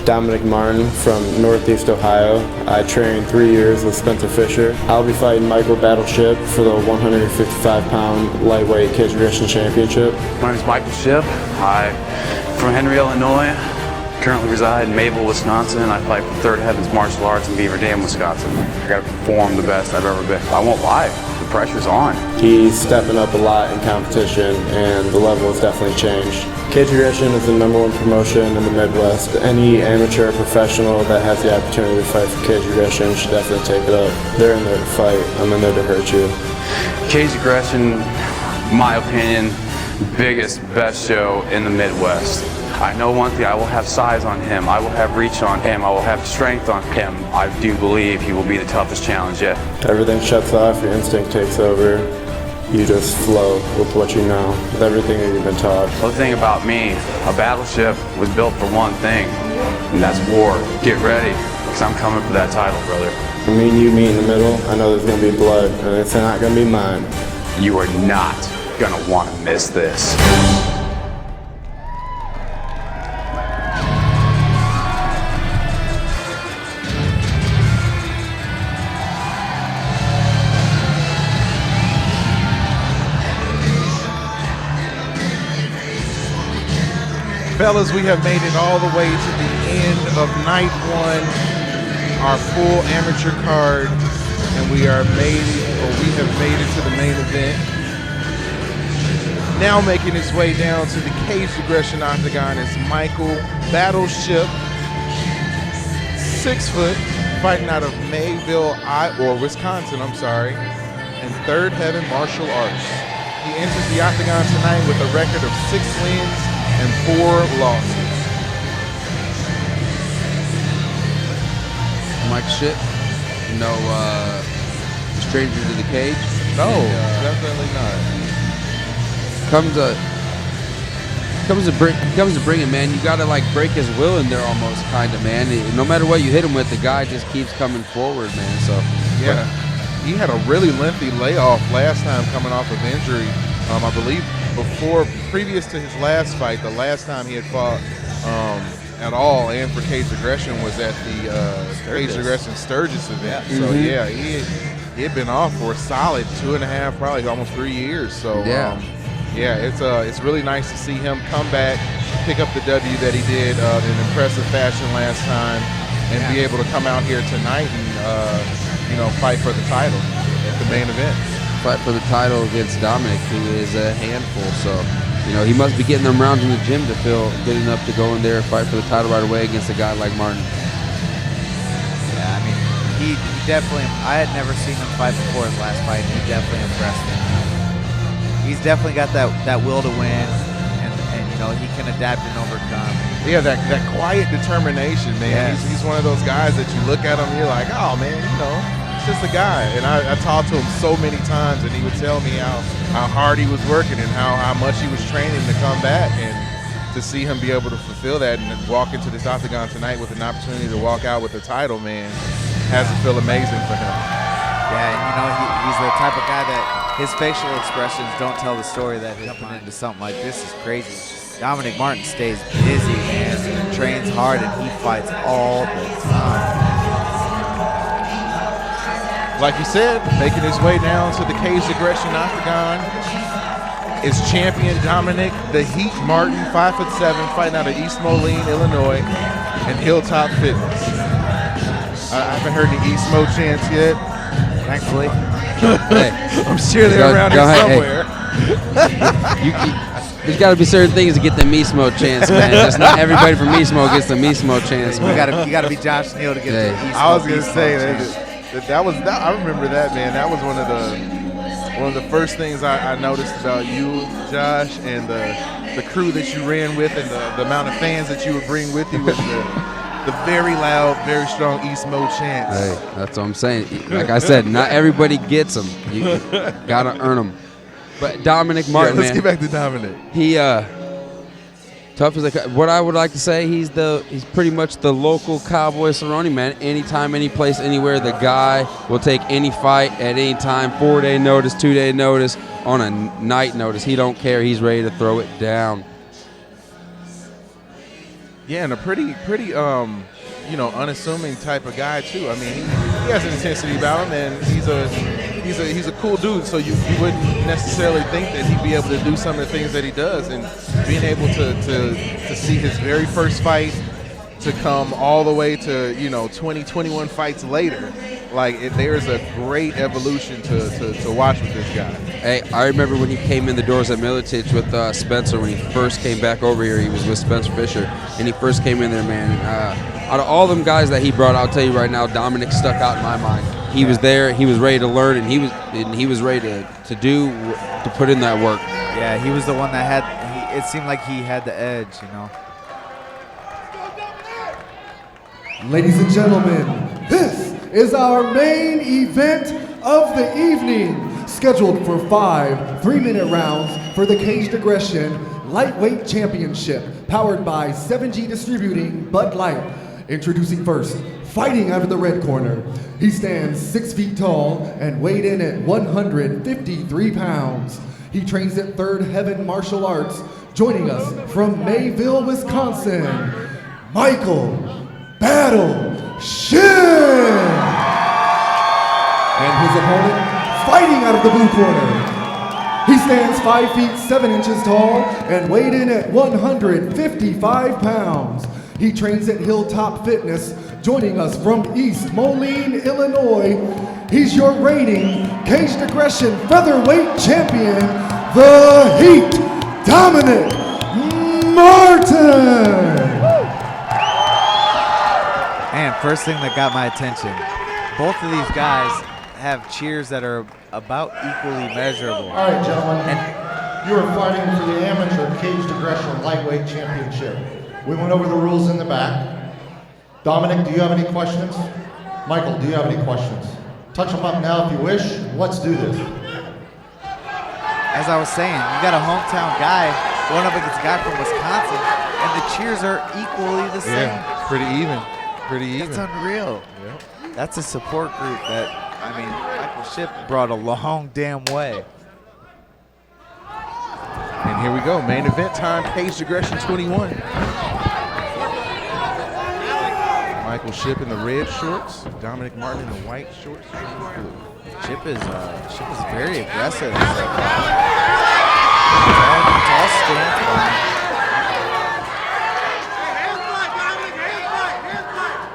Dominic Martin from Northeast Ohio. I trained 3 years with Spencer Fisher. I'll be fighting Michael Shipp for the 155-pound lightweight cage aggression championship. My name is Michael Shipp. I'm from Henry, Illinois. Currently reside in Mayville, Wisconsin. I fight for Third Heavens Martial Arts in Beaver Dam, Wisconsin. I got to perform the best I've ever been. I won't lie, the pressure's on. He's stepping up a lot in competition, and the level has definitely changed. Cage aggression is the #1 promotion in the Midwest. Any amateur or professional that has the opportunity to fight for cage aggression should definitely take it up. They're in there to fight. I'm in there to hurt you. Cage aggression, in my opinion, biggest, best show in the Midwest. I know one thing, I will have size on him, I will have reach on him, I will have strength on him. I do believe he will be the toughest challenge yet. Everything shuts off, your instinct takes over. You just flow with what you know, with everything that you've been taught. The thing about me, a battleship was built for one thing, and that's war. Get ready, because I'm coming for that title, brother. Me and you meet in the middle, I know there's going to be blood, and it's not going to be mine. You are not going to want to miss this. Fellas, we have made it all the way to the end of night 1, our full amateur card, and we have made it to the main event. Now making his way down to the cage aggression octagon is Michael Shipp, 6 foot, fighting out of Mayville, Wisconsin, and Third Heaven Martial Arts. He enters the octagon tonight with a record of 6 wins and 4 losses. Mike Shipp, no stranger to the cage. No, definitely not. Comes to bring it, man. You gotta like break his will in there almost, kind of, man. No matter what you hit him with, the guy just keeps coming forward, man. So yeah, he had a really lengthy layoff last time coming off of injury. I believe previous to his last fight, the last time he had fought at all and for cage aggression was at the cage aggression Sturgis event. Yeah. So yeah, he had been off for a solid 2.5, probably almost 3 years. So it's really nice to see him come back, pick up the W that he did in impressive fashion last time, and be able to come out here tonight and fight for the title at the main event. Fight for the title against Dominic, who is a handful. So, he must be getting them rounds in the gym to feel good enough to go in there and fight for the title right away against a guy like Martin. Yeah, I mean, he definitely, I had never seen him fight before his last fight. He definitely impressed me. He's definitely got that will to win, and he can adapt and overcome. Yeah, that quiet determination, man. Yes. He's one of those guys that you look at him, you're like, oh man, it's just a guy. And I talked to him so many times, and he would tell me how hard he was working and how much he was training to come back. And to see him be able to fulfill that and walk into this octagon tonight with an opportunity to walk out with the title, man, has to feel amazing for him. Yeah, he's the type of guy that his facial expressions don't tell the story that jumping into something like this is crazy. Dominic Martin stays busy, man, trains hard, and he fights all the time. Like you said, making his way down to the cage aggression octagon is champion Dominic the Heat Martin, 5'7", fighting out of East Moline, Illinois, and Hilltop Fitness. I haven't heard the East Mo chants yet. Thankfully. Hey, I'm sure they're around here somewhere. There's got to be certain things to get the Mismo chance, man. Just not everybody from Mismo gets the Mismo chance. You got to be Josh Neal to get the East. I was gonna say that was I remember that, man. That was one of the first things I noticed about you, Josh, and the crew that you ran with, and the amount of fans that you would bring with you was the very loud, very strong East Mo chants. Hey, that's what I'm saying. Like I said, not everybody gets them. You gotta earn them. But Dominic Martin, let's get back to Dominic. He tough as what I would like to say. He's pretty much the local Cowboy Cerrone, man. Anytime, any place, anywhere. The guy will take any fight at any time. 4-day notice, 2-day notice, on a night notice. He don't care. He's ready to throw it down. Yeah, and a pretty unassuming type of guy too. I mean, he has an intensity about him, and he's a cool dude. So you wouldn't necessarily think that he'd be able to do some of the things that he does, and being able to see his very first fight to come all the way to 20, 21 fights later. Like there's a great evolution to watch with this guy. Hey, I remember when he came in the doors at Militich with Spencer when he first came back over here. He was with Spencer Fisher, and he first came in there, man. Out of all them guys that he brought, I'll tell you right now, Dominic stuck out in my mind. He was there, he was ready to learn, and he was ready to put in that work. Yeah, he was the one that it seemed like he had the edge, Ladies and gentlemen, this is our main event of the evening, scheduled for 5 3-minute rounds for the Caged Aggression Lightweight Championship, powered by 7G Distributing Bud Light. Introducing first, fighting out of the red corner. He stands 6 feet tall and weighed in at 153 pounds. He trains at Third Heaven Martial Arts, joining us from Mayville, Wisconsin, Michael Battle Shipp! And his opponent, fighting out of the blue corner. He stands 5 feet 7 inches tall and weighed in at 155 pounds. He trains at Hilltop Fitness, joining us from East Moline, Illinois. He's your reigning Caged Aggression Featherweight Champion, the Heat, Dominic Martin! And first thing that got my attention, both of these guys have cheers that are about equally measurable. All right, gentlemen, you are fighting for the Amateur Caged Aggression Lightweight Championship. We went over the rules in the back. Dominic, do you have any questions? Michael, do you have any questions? Touch them up now if you wish. Let's do this. As I was saying, you got a hometown guy going up against a guy from Wisconsin, and the cheers are equally the same. Yeah, pretty even. That's unreal. Yep. That's a support group that, Michael Shipp brought a long damn way. And here we go, main event time, Caged Aggression 21. Michael Shipp in the red shorts, Dominic Martin in the white shorts. Shipp is very aggressive. Tall stance.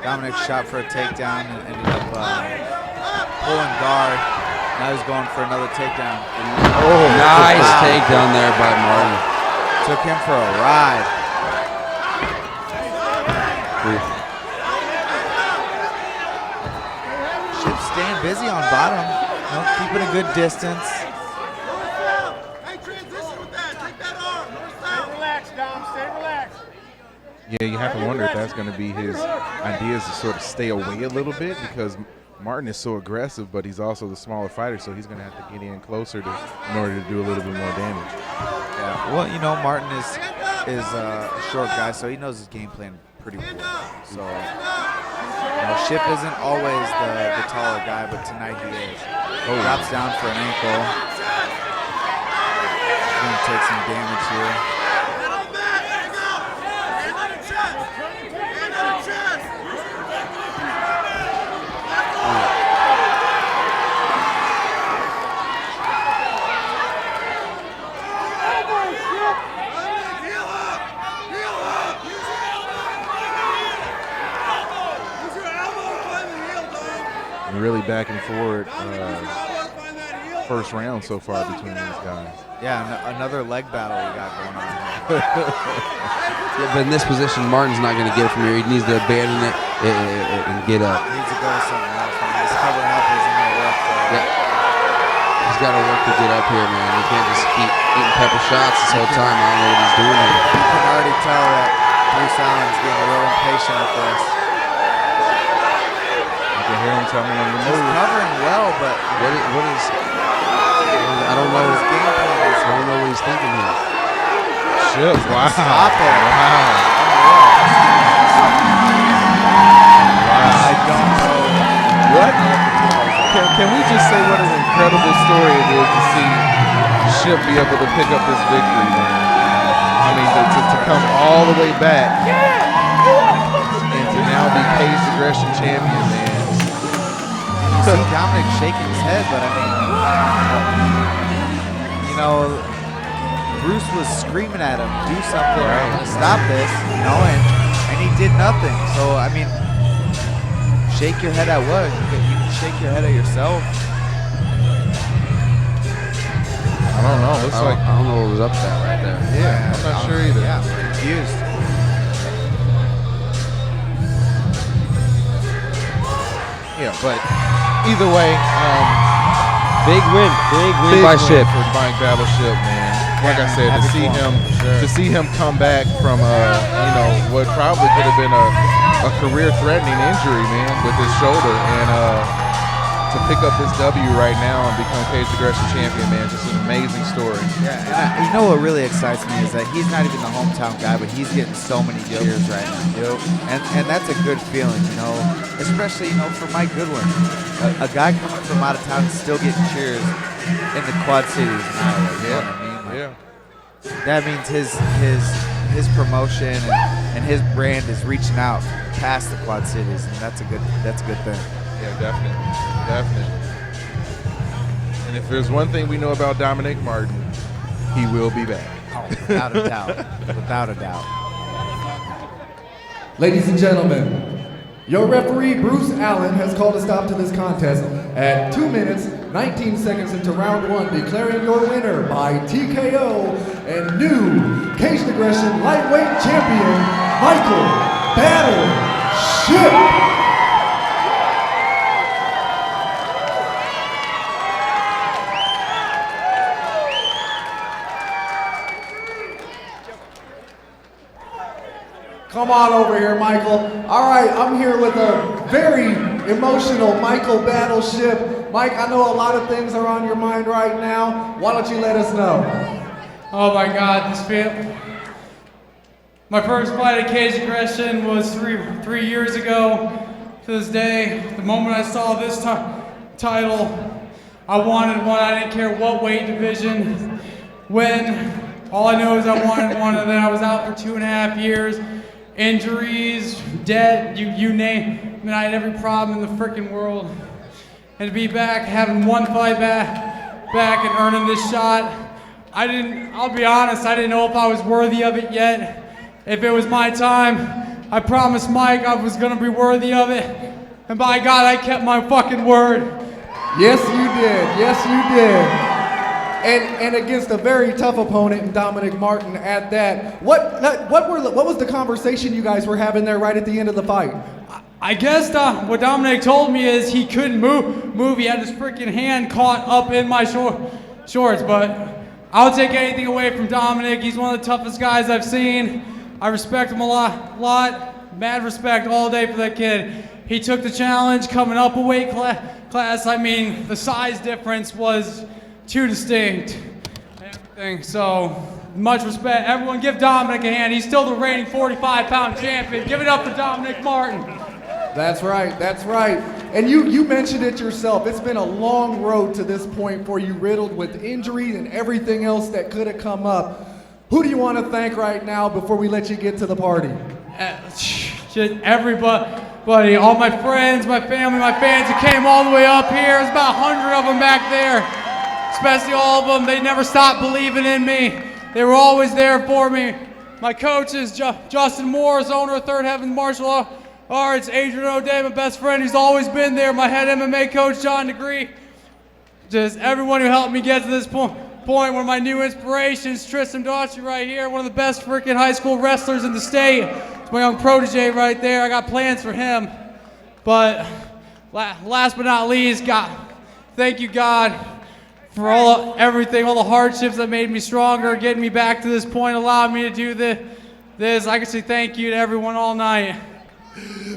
Dominic shot for a takedown and ended up pulling guard. Now he's going for another takedown. Oh, nice takedown there by Martin. Took him for a ride. Shipp staying busy on bottom, keeping a good distance. Yeah, you have to wonder if that's going to be his ideas to sort of stay away a little bit, because Martin is so aggressive, but he's also the smaller fighter, so he's going to have to get in closer in order to do a little bit more damage. Yeah. Well, Martin is a short guy, so he knows his game plan pretty well. So, Shipp isn't always the taller guy, but tonight he is. Drops down for an ankle. He's going to take some damage here. Really back and forward first round so far between these guys. Yeah, another leg battle we got going on. Yeah, but in this position, Martin's not going to get it from here. He needs to abandon it and get up. He needs to go to something else. This covering up isn't going to work. Yeah. He's got to work to get up here, man. He can't just keep eating pepper shots this whole time. I don't know what he's doing here. You can already tell that Bruce Allen's getting a little impatient with this. You can hear him telling him to move. He's covering well, but what is I don't know. his game plan is. I don't know what he's thinking here. Shipp, wow. Stop it. Wow. I don't know. What? Can we just say what an incredible story it is to see Shipp be able to pick up this victory, man? I mean, to come all the way back Aggression champion, man. You see Dominic shaking his head, but I mean, you know, Bruce was screaming at him, do something, stop this, you know, and he did nothing. So, I mean, shake your head at what? You can shake your head at yourself. I don't know. Looks like I don't know what was up to that right there. Yeah, I'm not sure either. Yeah, I'm confused. Yeah, but either way, Big win big by win Shipp. for Mike Battleship, man. Like I said, happy for him, for sure. to see him come back from you know, what probably could have been a career-threatening injury, man, with his shoulder, and to pick up this W right now and become Cage Aggression champion, man, just an amazing story. Yeah, and you know what really excites me is that he's not even the hometown guy, but he's getting so many cheers right now. And that's a good feeling, you know, especially, you know, for Mike Goodwin. A guy coming from out of town is still getting cheers in the Quad Cities in Iowa. You know what I mean? Like, that means his promotion and his brand is reaching out past the Quad Cities, and that's a good thing. Yeah, definitely. And if there's one thing we know about Dominic Martin, he will be back. Oh, without a doubt. Without a doubt. Ladies and gentlemen, your referee, Bruce Allen, has called a stop to this contest at 2 minutes, 19 seconds into round 1, declaring your winner by TKO and new Cage Aggression lightweight champion, Michael Battleship. Come on over here, Michael. All right, I'm here with a very emotional Michael Battleship. Mike, I know a lot of things are on your mind right now. Why don't you let us know? Oh my God, this feel. My first fight at Cage Aggression was three years ago. To this day, the moment I saw this title, I wanted one. I didn't care what weight division. When all I know is I wanted one, and then I was out for 2.5 years. Injuries, debt, you name it. I mean, I had every problem in the freaking world. And to be back, having one fight back and earning this shot, I'll be honest, I didn't know if I was worthy of it yet. If it was my time, I promised Mike I was gonna be worthy of it. And by God, I kept my fucking word. Yes, you did. Yes, you did. And against a very tough opponent, Dominic Martin at that. What was the conversation you guys were having there right at the end of the fight? I guess what Dominic told me is he couldn't move. He had his freaking hand caught up in my shorts. But I'll take anything away from Dominic. He's one of the toughest guys I've seen. I respect him a lot. Mad respect all day for that kid. He took the challenge coming up a weight class. I mean, the size difference was too distinct. So, much respect. Everyone give Dominic a hand. He's still the reigning 45-pound champion. Give it up for Dominic Martin. That's right, that's right. And you mentioned it yourself. It's been a long road to this point for you, riddled with injuries and everything else that could have come up. Who do you want to thank right now before we let you get to the party? Just everybody, all my friends, my family, my fans who came all the way up here. There's about 100 of them back there. Especially all of them, they never stopped believing in me. They were always there for me. My coaches, Justin Morris, owner of Third Heaven Martial Arts, Adrian O'Day, my best friend, who's always been there, my head MMA coach, John DeGree. Just everyone who helped me get to this point. One of my new inspirations, Tristan Daughtry right here, one of the best freaking high school wrestlers in the state. It's my young protege right there. I got plans for him. But last but not least, thank you, God, for everything, all the hardships that made me stronger, getting me back to this point, allowed me to do this. I can say thank you to everyone all night.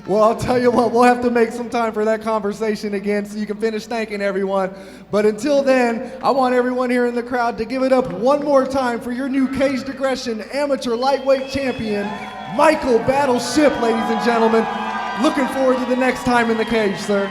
Well, I'll tell you what, we'll have to make some time for that conversation again so you can finish thanking everyone. But until then, I want everyone here in the crowd to give it up one more time for your new Cage Aggression amateur lightweight champion, Michael Battleship, ladies and gentlemen. Looking forward to the next time in the cage, sir.